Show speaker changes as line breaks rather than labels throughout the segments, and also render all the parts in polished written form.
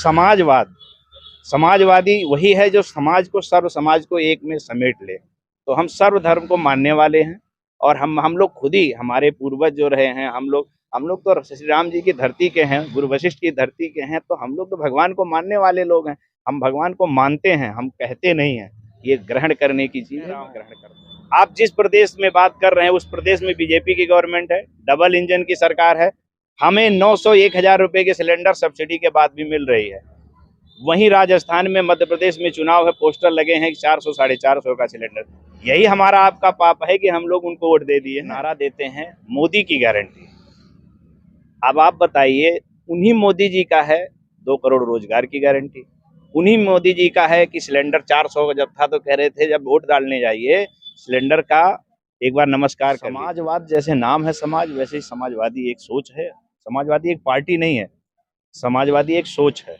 समाजवाद, समाजवादी वही है जो समाज को, सर्व समाज को एक में समेट ले। तो हम सर्व धर्म को मानने वाले हैं और हम लोग खुद ही, हमारे पूर्वज जो रहे हैं, हम लोग तो श्री राम जी की धरती के हैं, गुरु वशिष्ठ की धरती के हैं, तो हम लोग तो भगवान को मानने वाले लोग हैं। हम भगवान को मानते हैं, हम कहते नहीं हैं। ये ग्रहण करने की चीज है, ग्रहण करते हैं। आप जिस प्रदेश में बात कर रहे हैं उस प्रदेश में बीजेपी की गवर्नमेंट है, डबल इंजन की सरकार है। हमें 900-1000 रुपए के सिलेंडर सब्सिडी के बाद भी मिल रही है। वहीं राजस्थान में, मध्य प्रदेश में चुनाव है, पोस्टर लगे हैं 400-450 का सिलेंडर। यही हमारा आपका पाप है कि हम लोग उनको वोट दे दिए। नारा देते हैं मोदी की गारंटी। अब आप बताइए, उन्हीं मोदी जी का है 2 करोड़ रोजगार की गारंटी। उन्हीं मोदी जी का है कि सिलेंडर 400 का जब था तो कह रहे थे जब वोट डालने जाइए सिलेंडर का एक बार नमस्कार कर। समाजवाद जैसे नाम है समाज, वैसे ही समाजवादी एक सोच है। समाजवादी एक पार्टी नहीं है, समाजवादी एक सोच है।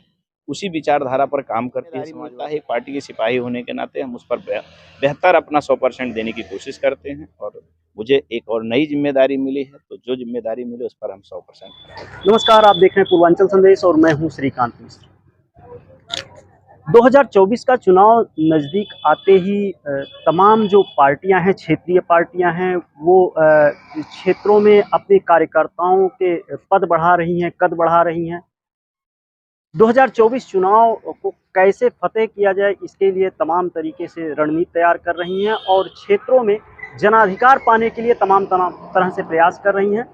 उसी विचारधारा पर काम करती है समाजवाद। एक पार्टी के सिपाही होने के नाते हम उस पर बेहतर अपना 100% देने की कोशिश करते हैं और मुझे एक और नई जिम्मेदारी मिली है, तो जो जिम्मेदारी मिली उस पर हम 100%।
नमस्कार, आप देख रहे हैं पूर्वांचल संदेश और मैं हूं श्रीकांत मिश्र। 2024 का चुनाव नज़दीक आते ही तमाम जो पार्टियां हैं, क्षेत्रीय पार्टियां हैं, वो क्षेत्रों में अपने कार्यकर्ताओं के पद बढ़ा रही हैं, कद बढ़ा रही हैं। 2024 चुनाव को कैसे फतेह किया जाए, इसके लिए तमाम तरीके से रणनीति तैयार कर रही हैं और क्षेत्रों में जनाधिकार पाने के लिए तमाम तरह से प्रयास कर रही हैं।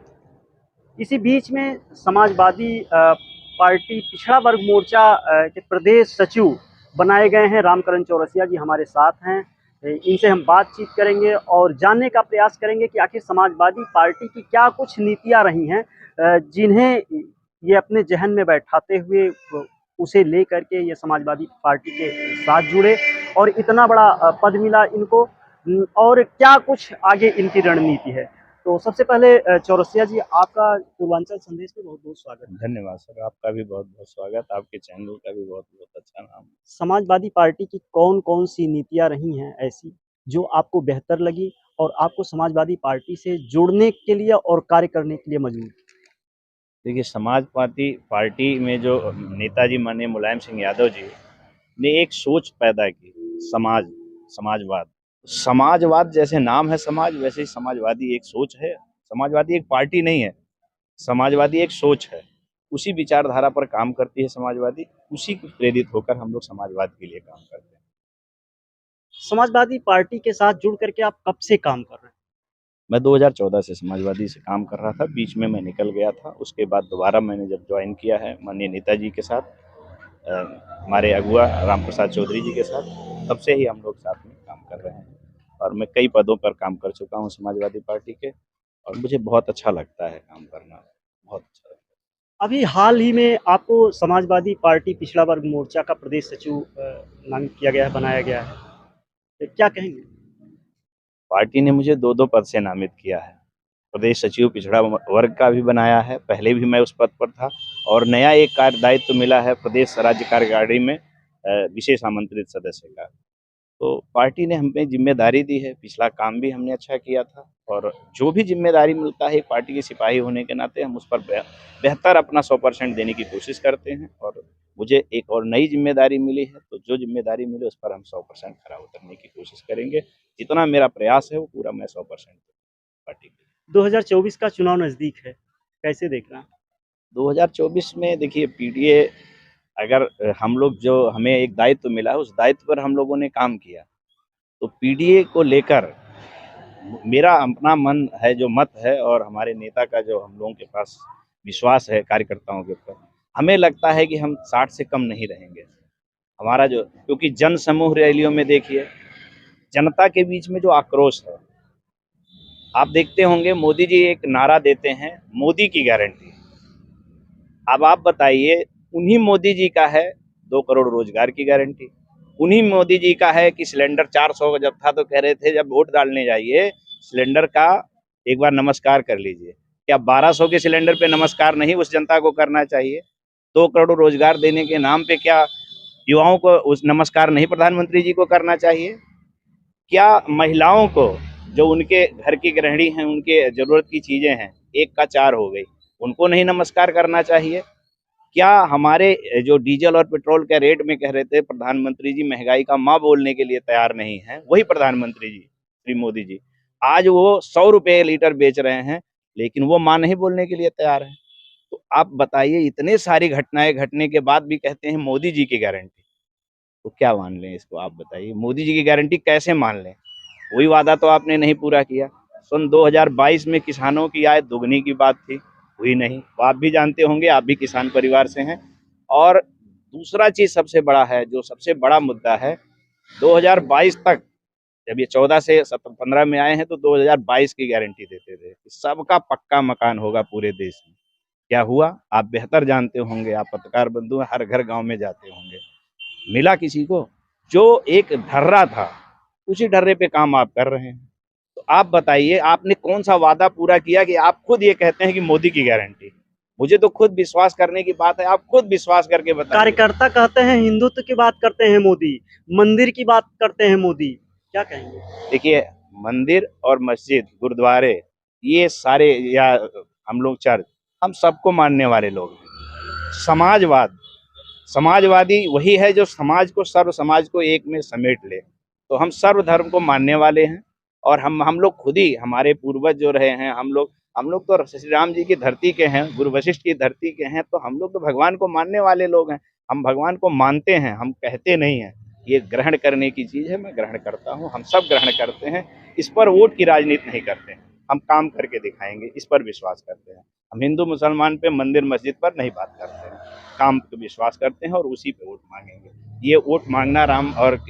इसी बीच में समाजवादी पार्टी पिछड़ा वर्ग मोर्चा के प्रदेश सचिव बनाए गए हैं रामकरण चौरसिया जी हमारे साथ हैं। इनसे हम बातचीत करेंगे और जानने का प्रयास करेंगे कि आखिर समाजवादी पार्टी की क्या कुछ नीतियां रही हैं जिन्हें ये अपने जहन में बैठाते हुए उसे लेकर के ये समाजवादी पार्टी के साथ जुड़े और इतना बड़ा पद मिला इनको, और क्या कुछ आगे इनकी रणनीति है। तो सबसे पहले चौरसिया जी, आपका पूर्वांचल संदेश में बहुत बहुत स्वागत।
धन्यवाद सर, आपका भी बहुत बहुत स्वागत। आपके चैनल का भी बहुत बहुत अच्छा नाम।
समाजवादी पार्टी की कौन कौन सी नीतियां रही हैं ऐसी जो आपको बेहतर लगी और आपको समाजवादी पार्टी से जुड़ने के लिए और कार्य करने के लिए मजबूर?
देखिए, समाजवादी पार्टी में जो नेताजी माननीय मुलायम सिंह यादव जी ने एक सोच पैदा की, समाजवाद। समाजवाद जैसे नाम है समाज, वैसे ही समाजवादी एक सोच है। समाजवादी एक पार्टी नहीं है, समाजवादी एक सोच है। उसी विचारधारा पर काम करती है समाजवादी, उसी को प्रेरित होकर हम लोग समाजवाद के लिए काम करते हैं।
समाजवादी पार्टी के साथ जुड़ करके आप कब से काम कर रहे हैं?
मैं 2014 से समाजवादी से काम कर रहा था, बीच में मैं निकल गया था। उसके बाद दोबारा मैंने जब ज्वाइन किया है माननीय नेताजी के साथ, हमारे अगुआ राम प्रसाद चौधरी जी के साथ, तब से ही हम लोग साथ में काम कर रहे हैं और मैं कई पदों पर काम कर चुका हूँ समाजवादी पार्टी के और मुझे बहुत अच्छा लगता है काम करना, बहुत अच्छा लगता है।
अभी हाल ही में आपको समाजवादी पार्टी पिछड़ा वर्ग मोर्चा का प्रदेश सचिव नामित किया गया है, बनाया गया है, तो क्या कहेंगे?
पार्टी ने मुझे 2 पद से नामित किया है। प्रदेश सचिव पिछड़ा वर्ग का भी बनाया है, पहले भी मैं उस पद पर था, और नया एक कार्य दायित्व मिला है प्रदेश राज्य कार्यकारिणी में विशेष आमंत्रित सदस्य का। तो पार्टी ने हमें जिम्मेदारी दी है, पिछला काम भी हमने अच्छा किया था और जो भी जिम्मेदारी मिलता है पार्टी के सिपाही होने के नाते हम उस पर बेहतर अपना 100% देने की कोशिश करते हैं और मुझे एक और नई जिम्मेदारी मिली है, तो जो जिम्मेदारी मिले उस पर हम 100% खरा उतरने की कोशिश करेंगे। जितना मेरा प्रयास है वो पूरा मैं 100% पार्टी के।
2024 का चुनाव नजदीक है, कैसे देख रहे हैं?
2024 में देखिए, पीडीए अगर हम लोग, जो हमें एक दायित्व मिला है उस दायित्व पर हम लोगों ने काम किया, तो पीडीए को लेकर मेरा अपना मन है, जो मत है, और हमारे नेता का जो हम लोगों के पास विश्वास है कार्यकर्ताओं के ऊपर, हमें लगता है कि हम 60 से कम नहीं रहेंगे। हमारा जो, क्योंकि जन समूह रैलियों में देखिए, जनता के बीच में जो आक्रोश है, आप देखते होंगे मोदी जी एक नारा देते हैं मोदी की गारंटी। अब आप बताइए, उन्हीं मोदी जी का है 2 करोड़ रोजगार की गारंटी। उन्हीं मोदी जी का है कि सिलेंडर 400 का जब था तो कह रहे थे जब वोट डालने जाइए सिलेंडर का एक बार नमस्कार कर लीजिए। क्या 1200 के सिलेंडर पे नमस्कार नहीं उस जनता को करना चाहिए? 2 करोड़ रोजगार देने के नाम पे क्या युवाओं को उस नमस्कार नहीं प्रधानमंत्री जी को करना चाहिए? क्या महिलाओं को, जो उनके घर की गृहिणी हैं, उनके जरूरत की चीजें हैं, 1 का 4 हो गई, उनको नहीं नमस्कार करना चाहिए? क्या हमारे जो डीजल और पेट्रोल के रेट में कह रहे थे प्रधानमंत्री जी महंगाई का माँ बोलने के लिए तैयार नहीं है, वही प्रधानमंत्री जी श्री मोदी जी आज वो 100 रुपए लीटर बेच रहे हैं, लेकिन वो माँ नहीं बोलने के लिए तैयार है। तो आप बताइए, इतने सारी घटनाएं घटने के बाद भी कहते हैं मोदी जी की गारंटी। तो क्या मान लें इसको, आप बताइए, मोदी जी की गारंटी कैसे मान लें? कोई वादा तो आपने नहीं पूरा किया। सन 2022 में किसानों की आय दुगनी की बात थी, हुई नहीं। वो आप भी जानते होंगे, आप भी किसान परिवार से हैं। और दूसरा चीज सबसे बड़ा है, जो सबसे बड़ा मुद्दा है, 2022 तक, जब ये 14 से 15 में आए हैं तो 2022 की गारंटी देते थे कि सबका पक्का मकान होगा पूरे देश में। क्या हुआ आप बेहतर जानते होंगे, आप पत्रकार बंधु हैं, हर घर गांव में जाते होंगे। मिला किसी को? जो एक ढर्रा था, उसी ढर्रे पे काम आप कर रहे हैं। तो आप बताइए, आपने कौन सा वादा पूरा किया कि आप खुद ये कहते हैं कि मोदी की गारंटी? मुझे तो खुद विश्वास करने की बात है, आप खुद विश्वास करके बताइए।
कार्यकर्ता कहते हैं हिंदुत्व की बात करते हैं मोदी, मंदिर की बात करते हैं मोदी, क्या कहेंगे?
देखिए, मंदिर और मस्जिद, गुरुद्वारे, ये सारे, या हम लोग चर्च, हम सबको मानने वाले लोग हैं। समाजवाद, समाजवादी वही है जो समाज को, सर्व समाज को एक में समेट ले। तो हम सर्व धर्म को मानने वाले हैं। और हम लोग खुद ही, हमारे पूर्वज जो रहे हैं, हम लोग तो श्री राम जी की धरती के हैं, गुरु वशिष्ठ की धरती के हैं, तो हम लोग तो भगवान को मानने वाले लोग हैं। हम भगवान को मानते हैं, हम कहते नहीं हैं। ये ग्रहण करने की चीज़ है, मैं ग्रहण करता हूँ, हम सब ग्रहण करते हैं। इस पर वोट की राजनीति नहीं करते हैं, हम काम करके दिखाएंगे, इस पर विश्वास करते हैं। हम हिंदू मुसलमान पे, मंदिर मस्जिद पर नहीं बात करते हैं, काम पे विश्वास करते हैं और उसी पे वोट मांगेंगे। ये वोट मांगना राम और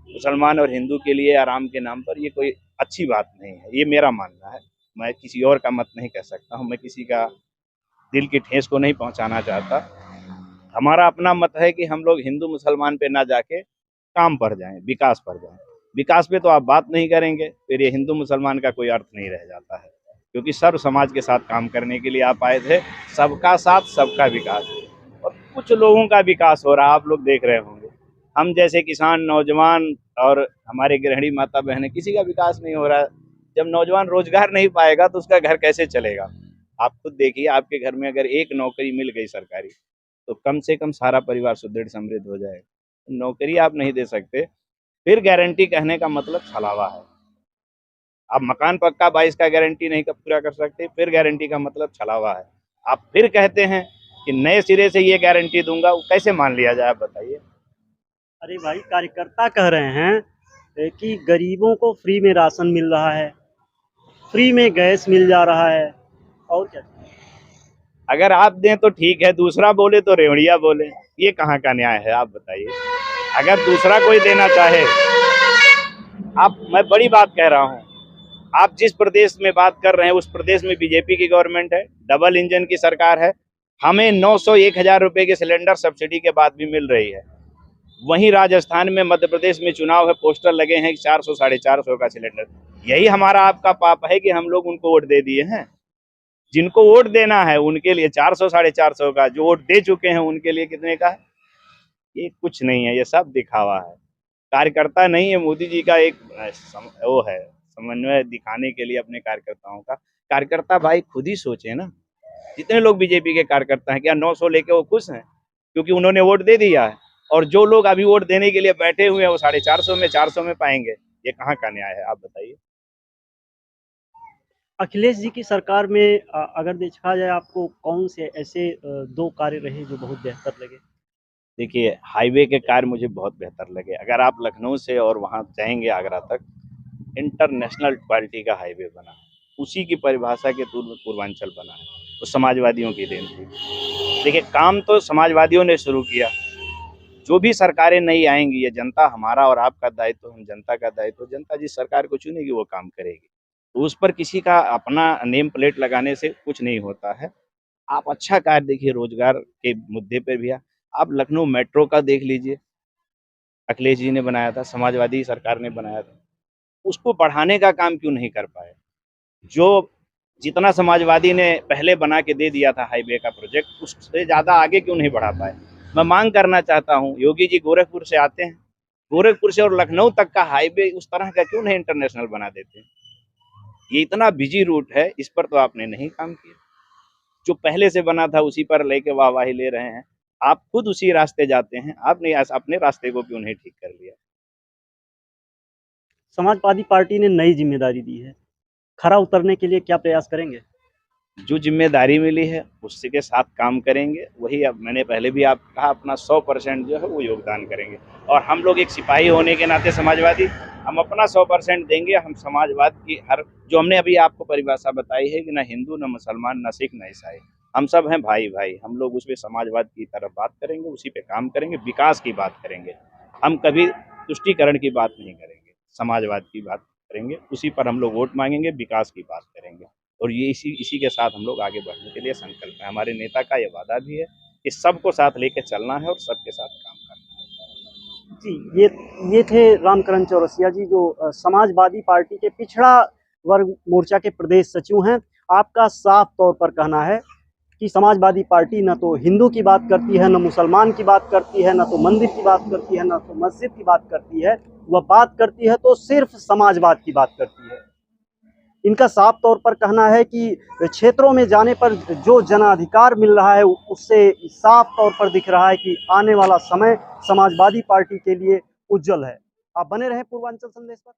मुसलमान और हिंदू के लिए आराम के नाम पर, ये कोई अच्छी बात नहीं है, ये मेरा मानना है। मैं किसी और का मत नहीं कह सकता हूँ, मैं किसी का दिल की ठेस को नहीं पहुंचाना चाहता। हमारा अपना मत है कि हम लोग हिंदू मुसलमान पे ना जाके काम पर जाएं, विकास पर जाएं। विकास पे तो आप बात नहीं करेंगे, फिर ये हिंदू मुसलमान का कोई अर्थ नहीं रह जाता है। क्योंकि सर्व समाज के साथ काम करने के लिए आप आए थे, सबका साथ सबका विकास। और कुछ लोगों का विकास हो रहा, आप लोग देख रहे होंगे। हम जैसे किसान, नौजवान और हमारे गृहिणी माता बहनें, किसी का विकास नहीं हो रहा है। जब नौजवान रोजगार नहीं पाएगा तो उसका घर कैसे चलेगा? आप खुद देखिए, आपके घर में अगर एक नौकरी मिल गई सरकारी, तो कम से कम सारा परिवार सुदृढ़ समृद्ध हो जाएगा। नौकरी आप नहीं दे सकते, फिर गारंटी कहने का मतलब छलावा है। आप मकान पक्का 22 का गारंटी नहीं पूरा कर सकते, फिर गारंटी का मतलब छलावा है। आप फिर कहते हैं कि नए सिरे से ये गारंटी दूंगा, वो कैसे मान लिया जाए, आप बताइए।
अरे भाई, कार्यकर्ता कह रहे हैं कि गरीबों को फ्री में राशन मिल रहा है, फ्री में गैस मिल जा रहा है, और क्या?
अगर आप दें तो ठीक है, दूसरा बोले तो रेवड़िया बोले, ये कहाँ का न्याय है, आप बताइए। अगर दूसरा कोई देना चाहे, मैं बड़ी बात कह रहा हूँ, आप जिस प्रदेश में बात कर रहे हैं उस प्रदेश में बीजेपी की गवर्नमेंट है, डबल इंजन की सरकार है। हमें 900-1000 रुपए के सिलेंडर सब्सिडी के बाद भी मिल रही है। वहीं राजस्थान में, मध्य प्रदेश में चुनाव है, पोस्टर लगे हैं 400 450 का सिलेंडर। यही हमारा आपका पाप है कि हम लोग उनको वोट दे दिए हैं। जिनको वोट देना है उनके लिए 400 450 का, जो वोट दे चुके हैं उनके लिए कितने का है? ये कुछ नहीं है, ये सब दिखावा है। कार्यकर्ता नहीं है, मोदी जी का एक वो है, समन्वय दिखाने के लिए अपने कार्यकर्ताओं का। कार्यकर्ता भाई खुद ही सोचे ना। जितने लोग बीजेपी के कार्यकर्ता हैं, क्या 900 लेके वो खुश हैं क्योंकि उन्होंने वोट दे दिया है? और जो लोग अभी वोट देने के लिए बैठे हुए हैं वो 450 में, 400 में पाएंगे? ये कहाँ का न्याय है, आप बताइए।
अखिलेश जी की सरकार में अगर देखा जाए, आपको कौन से ऐसे 2 कार्य रहे जो बहुत बेहतर लगे?
देखिए, हाईवे के कार्य मुझे बहुत बेहतर लगे। अगर आप लखनऊ से और वहाँ जाएंगे आगरा तक, इंटरनेशनल क्वालिटी का हाईवे बना है। उसी की परिभाषा के तौर में पूर्वांचल बना है, तो समाजवादियों की देन थी। देखिए, काम तो समाजवादियों ने शुरू किया। जो भी सरकारें नई आएंगी, ये जनता, हमारा और आपका दायित्व, हम जनता का दायित्व, जनता जिस सरकार को चुनेगी वो काम करेगी। तो उस पर किसी का अपना नेम प्लेट लगाने से कुछ नहीं होता है। आप अच्छा कार्य देखिए, रोजगार के मुद्दे पर भी आप लखनऊ मेट्रो का देख लीजिए, अखिलेश जी ने बनाया था, समाजवादी सरकार ने बनाया था। उसको बढ़ाने का काम क्यों नहीं कर पाए? जो जितना समाजवादी ने पहले बना के दे दिया था हाईवे का प्रोजेक्ट, उससे ज़्यादा आगे क्यों नहीं बढ़ा पाए? मैं मांग करना चाहता हूँ, योगी जी गोरखपुर से आते हैं, गोरखपुर से और लखनऊ तक का हाईवे उस तरह का क्यों नहीं इंटरनेशनल बना देते? ये इतना बिजी रूट है, इस पर तो आपने नहीं काम किया। जो पहले से बना था उसी पर लेके वाहवाही ले रहे हैं। आप खुद उसी रास्ते जाते हैं, आपने अपने रास्ते को क्यों नहीं ठीक कर लिया?
समाजवादी पार्टी ने नई जिम्मेदारी दी है, खरा उतरने के लिए क्या प्रयास करेंगे?
जो जिम्मेदारी मिली है उसी के साथ काम करेंगे। वही अब मैंने पहले भी आप कहा, अपना 100% जो है वो योगदान करेंगे। और हम लोग एक सिपाही होने के नाते समाजवादी, हम अपना 100% देंगे। हम समाजवाद की हर जो हमने अभी आपको परिभाषा बताई है कि ना हिंदू, ना मुसलमान, ना सिख, ना ईसाई, हम सब हैं भाई भाई। हम लोग उसपे समाजवाद की तरफ बात करेंगे, उसी पे काम करेंगे, विकास की बात करेंगे। हम कभी तुष्टीकरण की बात नहीं करेंगे, समाजवाद की बात करेंगे। उसी पर हम लोग वोट मांगेंगे, विकास की बात करेंगे। और ये इसी के साथ हम लोग आगे बढ़ने के लिए संकल्प है। हमारे नेता का ये वादा भी है कि सबको साथ लेके चलना है और सबके साथ काम करना है।
जी, ये थे रामकरण चौरसिया जी, जो समाजवादी पार्टी के पिछड़ा वर्ग मोर्चा के प्रदेश सचिव हैं। आपका साफ तौर पर कहना है कि समाजवादी पार्टी न तो हिंदू की बात करती है, न मुसलमान की बात करती है, न तो मंदिर की बात करती है, न तो मस्जिद की बात करती है। वह बात करती है तो सिर्फ समाजवाद की बात करती है। इनका साफ तौर पर कहना है कि क्षेत्रों में जाने पर जो जनाधिकार मिल रहा है उससे साफ तौर पर दिख रहा है कि आने वाला समय समाजवादी पार्टी के लिए उज्जवल है। आप बने रहें पूर्वांचल संदेश पर।